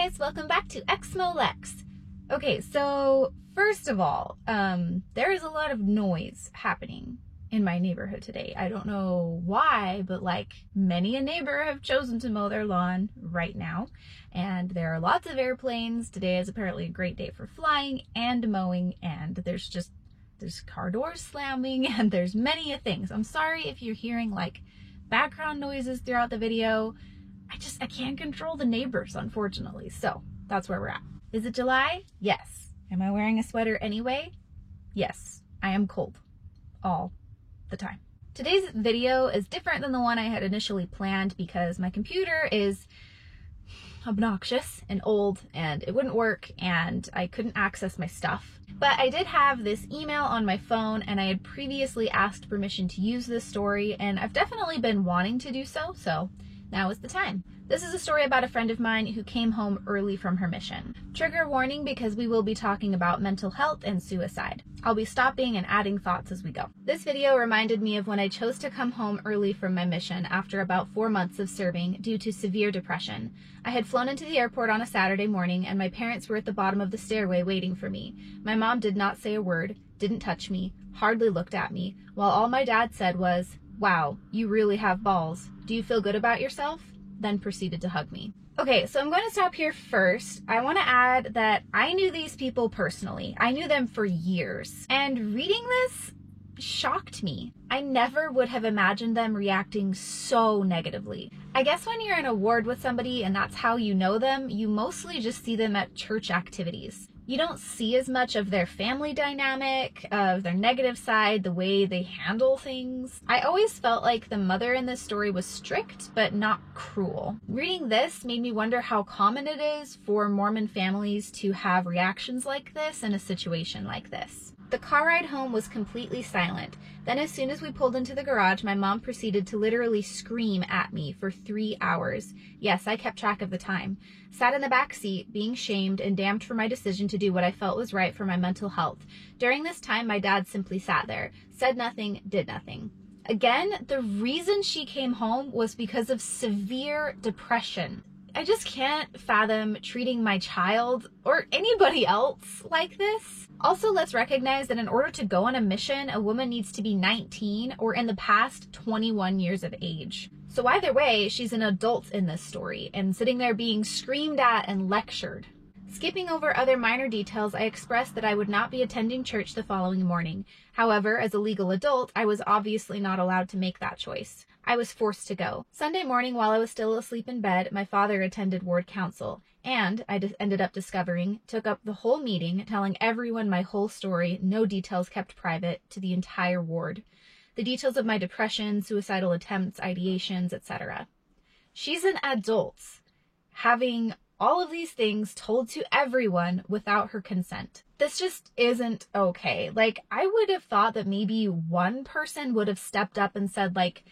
guys, welcome back to Exmolex. Okay, so first of all, there is a lot of noise happening in my neighborhood today. I don't know why, but like many a neighbor have chosen to mow their lawn right now. And there are lots of airplanes. Today is apparently a great day for flying and mowing, and there's car doors slamming and there's many a things. I'm sorry if you're hearing like background noises throughout the video. I can't control the neighbors, unfortunately. So that's where we're at. Is it July? Yes. Am I wearing a sweater anyway? Yes. I am cold. All the time. Today's video is different than the one I had initially planned because my computer is obnoxious and old and it wouldn't work and I couldn't access my stuff. But I did have this email on my phone and I had previously asked permission to use this story, and I've definitely been wanting to do so now is the time. This is a story about a friend of mine who came home early from her mission. Trigger warning because we will be talking about mental health and suicide. I'll be stopping and adding thoughts as we go. This video reminded me of when I chose to come home early from my mission after about 4 months of serving due to severe depression. I had flown into the airport on a Saturday morning and my parents were at the bottom of the stairway waiting for me. My mom did not say a word, didn't touch me, hardly looked at me, while all my dad said was, "Wow, you really have balls. Do you feel good about yourself?" Then proceeded to hug me. Okay, so I'm going to stop here first. I want to add that I knew these people personally. I knew them for years. And reading this shocked me. I never would have imagined them reacting so negatively. I guess when you're in a ward with somebody and that's how you know them, you mostly just see them at church activities. You don't see as much of their family dynamic, of their negative side, the way they handle things. I always felt like the mother in this story was strict, but not cruel. Reading this made me wonder how common it is for Mormon families to have reactions like this in a situation like this. The car ride home was completely silent. Then as soon as we pulled into the garage, my mom proceeded to literally scream at me for 3 hours. Yes, I kept track of the time. Sat in the back seat, being shamed and damned for my decision to do what I felt was right for my mental health. During this time, my dad simply sat there, said nothing, did nothing. Again, the reason she came home was because of severe depression. I just can't fathom treating my child or anybody else like this. Also, let's recognize that in order to go on a mission, a woman needs to be 19 or in the past 21 years of age. So either way, she's an adult in this story and sitting there being screamed at and lectured. Skipping over other minor details, I expressed that I would not be attending church the following morning. However, as a legal adult, I was obviously not allowed to make that choice. I was forced to go. Sunday morning, while I was still asleep in bed, my father attended ward council, and I ended up discovering, took up the whole meeting, telling everyone my whole story, no details kept private, to the entire ward. The details of my depression, suicidal attempts, ideations, etc. She's an adult, having all of these things told to everyone without her consent. This just isn't okay. Like, I would have thought that maybe one person would have stepped up and said, like,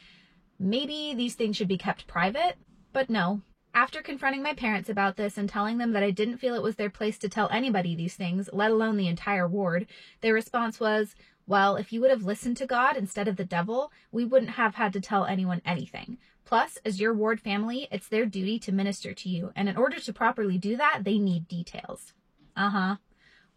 maybe these things should be kept private, but no. After confronting my parents about this and telling them that I didn't feel it was their place to tell anybody these things, let alone the entire ward, their response was, well, if you would have listened to God instead of the devil, we wouldn't have had to tell anyone anything. Plus, as your ward family, it's their duty to minister to you, and in order to properly do that, they need details.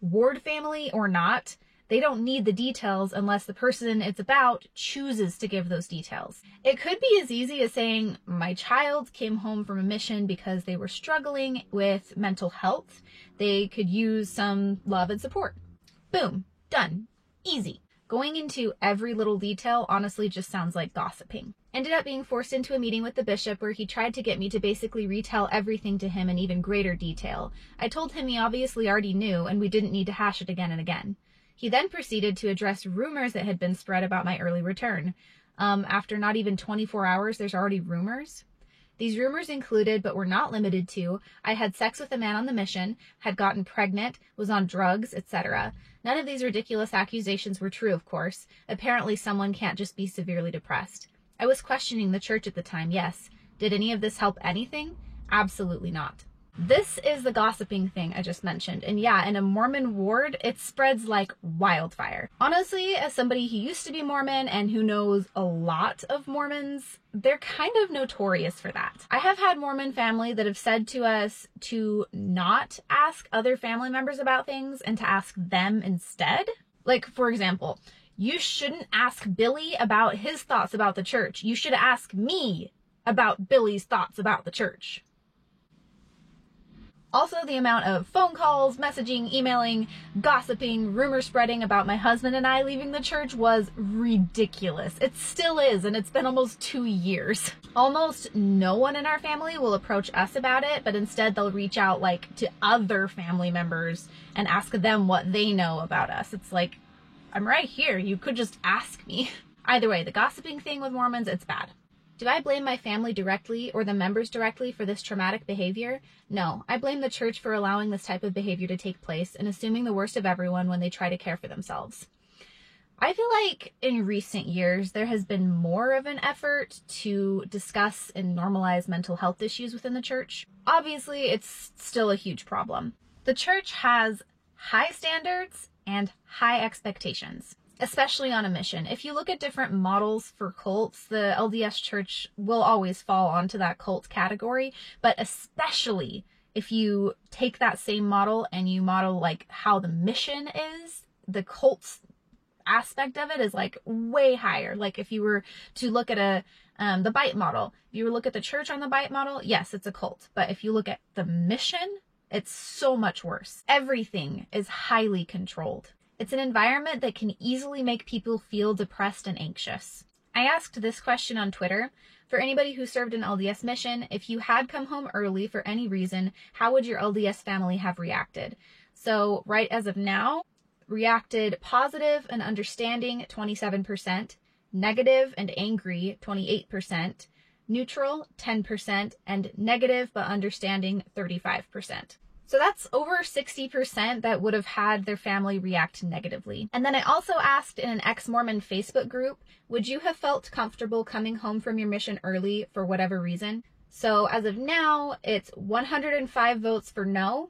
Ward family or not, they don't need the details unless the person it's about chooses to give those details. It could be as easy as saying, my child came home from a mission because they were struggling with mental health. They could use some love and support. Boom, done, easy. Going into every little detail honestly just sounds like gossiping. Ended up being forced into a meeting with the bishop where he tried to get me to basically retell everything to him in even greater detail. I told him he obviously already knew and we didn't need to hash it again and again. He then proceeded to address rumors that had been spread about my early return. After not even 24 hours, there's already rumors. These rumors included, but were not limited to, I had sex with a man on the mission, had gotten pregnant, was on drugs, etc. None of these ridiculous accusations were true, of course. Apparently someone can't just be severely depressed. I was questioning the church at the time, yes. Did any of this help anything? Absolutely not. This is the gossiping thing I just mentioned. And yeah, in a Mormon ward, it spreads like wildfire. Honestly, as somebody who used to be Mormon and who knows a lot of Mormons, they're kind of notorious for that. I have had Mormon family that have said to us to not ask other family members about things and to ask them instead. Like, for example, you shouldn't ask Billy about his thoughts about the church. You should ask me about Billy's thoughts about the church. Also, the amount of phone calls, messaging, emailing, gossiping, rumor spreading about my husband and I leaving the church was ridiculous. It still is, and it's been almost 2 years. Almost no one in our family will approach us about it, but instead they'll reach out like to other family members and ask them what they know about us. It's like, I'm right here. You could just ask me. Either way, the gossiping thing with Mormons, it's bad. Do I blame my family directly or the members directly for this traumatic behavior? No, I blame the church for allowing this type of behavior to take place and assuming the worst of everyone when they try to care for themselves. I feel like in recent years, there has been more of an effort to discuss and normalize mental health issues within the church. Obviously, it's still a huge problem. The church has high standards and high expectations, especially on a mission. If you look at different models for cults, the LDS church will always fall onto that cult category, but especially if you take that same model and you model like how the mission is, the cult's aspect of it is like way higher. Like if you were to look at the BITE model, if you were to look at the church on the BITE model, yes, it's a cult. But if you look at the mission, it's so much worse. Everything is highly controlled. It's an environment that can easily make people feel depressed and anxious. I asked this question on Twitter. For anybody who served an LDS mission, if you had come home early for any reason, how would your LDS family have reacted? So right as of now, reacted positive and understanding, 27%, negative and angry, 28%, neutral, 10%, and negative but understanding, 35%. So that's over 60% that would have had their family react negatively. And then I also asked in an ex-Mormon Facebook group, would you have felt comfortable coming home from your mission early for whatever reason? So as of now, it's 105 votes for no,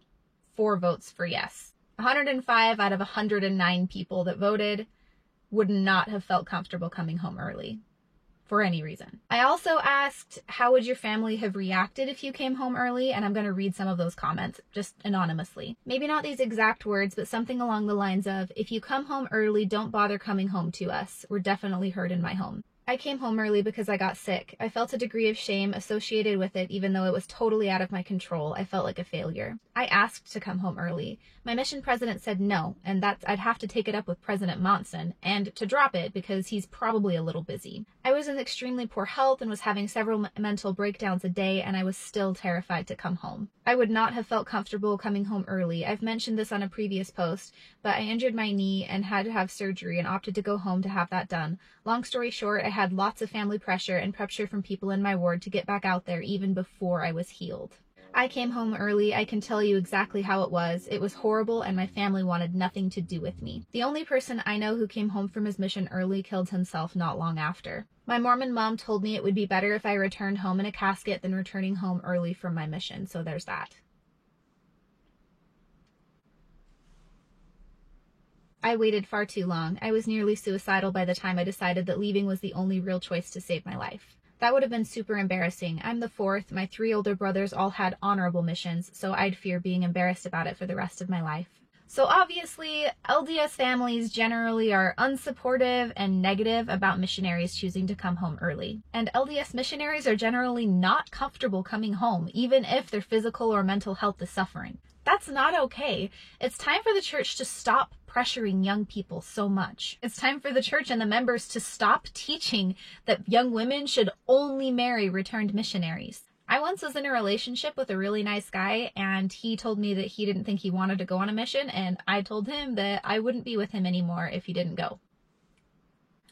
4 votes for yes. 105 out of 109 people that voted would not have felt comfortable coming home early for any reason. I also asked, how would your family have reacted if you came home early? And I'm going to read some of those comments just anonymously. Maybe not these exact words, but something along the lines of, if you come home early, don't bother coming home to us. We're definitely heard in my home. I came home early because I got sick. I felt a degree of shame associated with it, even though it was totally out of my control. I felt like a failure. I asked to come home early. My mission president said no, and I'd have to take it up with President Monson, and to drop it because he's probably a little busy. I was in extremely poor health and was having several mental breakdowns a day, and I was still terrified to come home. I would not have felt comfortable coming home early. I've mentioned this on a previous post, but I injured my knee and had to have surgery and opted to go home to have that done. Long story short, I had lots of family pressure and pressure from people in my ward to get back out there even before I was healed. I came home early. I can tell you exactly how it was. It was horrible and my family wanted nothing to do with me. The only person I know who came home from his mission early killed himself not long after. My Mormon mom told me it would be better if I returned home in a casket than returning home early from my mission, so there's that. I waited far too long. I was nearly suicidal by the time I decided that leaving was the only real choice to save my life. That would have been super embarrassing. I'm the 4th. My 3 older brothers all had honorable missions, so I'd fear being embarrassed about it for the rest of my life. So obviously, LDS families generally are unsupportive and negative about missionaries choosing to come home early. And LDS missionaries are generally not comfortable coming home, even if their physical or mental health is suffering. That's not okay. It's time for the church to stop pressuring young people so much. It's time for the church and the members to stop teaching that young women should only marry returned missionaries. I once was in a relationship with a really nice guy, and he told me that he didn't think he wanted to go on a mission, and I told him that I wouldn't be with him anymore if he didn't go.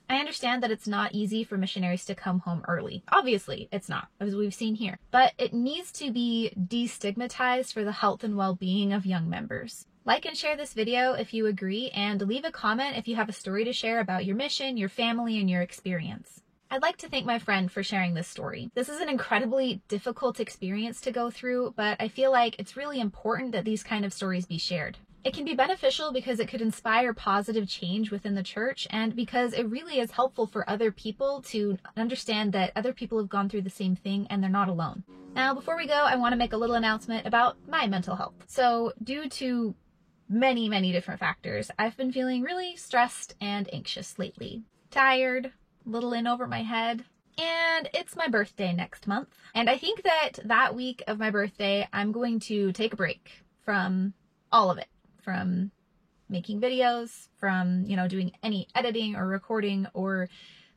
I understand that it's not easy for missionaries to come home early. Obviously, it's not, as we've seen here. But it needs to be destigmatized for the health and well-being of young members. Like and share this video if you agree, and leave a comment if you have a story to share about your mission, your family, and your experience. I'd like to thank my friend for sharing this story. This is an incredibly difficult experience to go through, but I feel like it's really important that these kind of stories be shared. It can be beneficial because it could inspire positive change within the church, and because it really is helpful for other people to understand that other people have gone through the same thing and they're not alone. Now, before we go, I want to make a little announcement about my mental health. So, due to many different factors, I've been feeling really stressed and anxious lately. Tired, a little in over my head, and it's my birthday next month. And I think that week of my birthday, I'm going to take a break from all of it. From making videos, from, doing any editing or recording or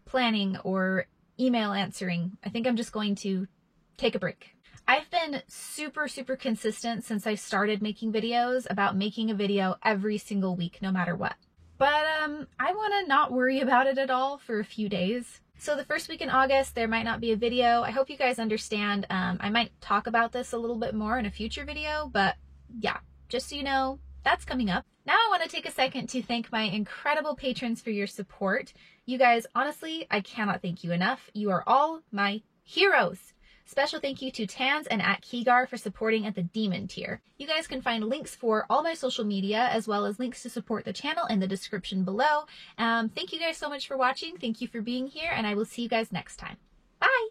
planning or email answering. I think I'm just going to take a break. I've been super consistent since I started making videos about making a video every single week, no matter what. But I want to not worry about it at all for a few days. So the first week in August, there might not be a video. I hope you guys understand. I might talk about this a little bit more in a future video, but yeah, just so you know, that's coming up. Now I want to take a second to thank my incredible patrons for your support. You guys, honestly, I cannot thank you enough. You are all my heroes. Special thank you to Tans and @Keegar for supporting at the Demon tier. You guys can find links for all my social media as well as links to support the channel in the description below. Thank you guys so much for watching. Thank you for being here, and I will see you guys next time. Bye!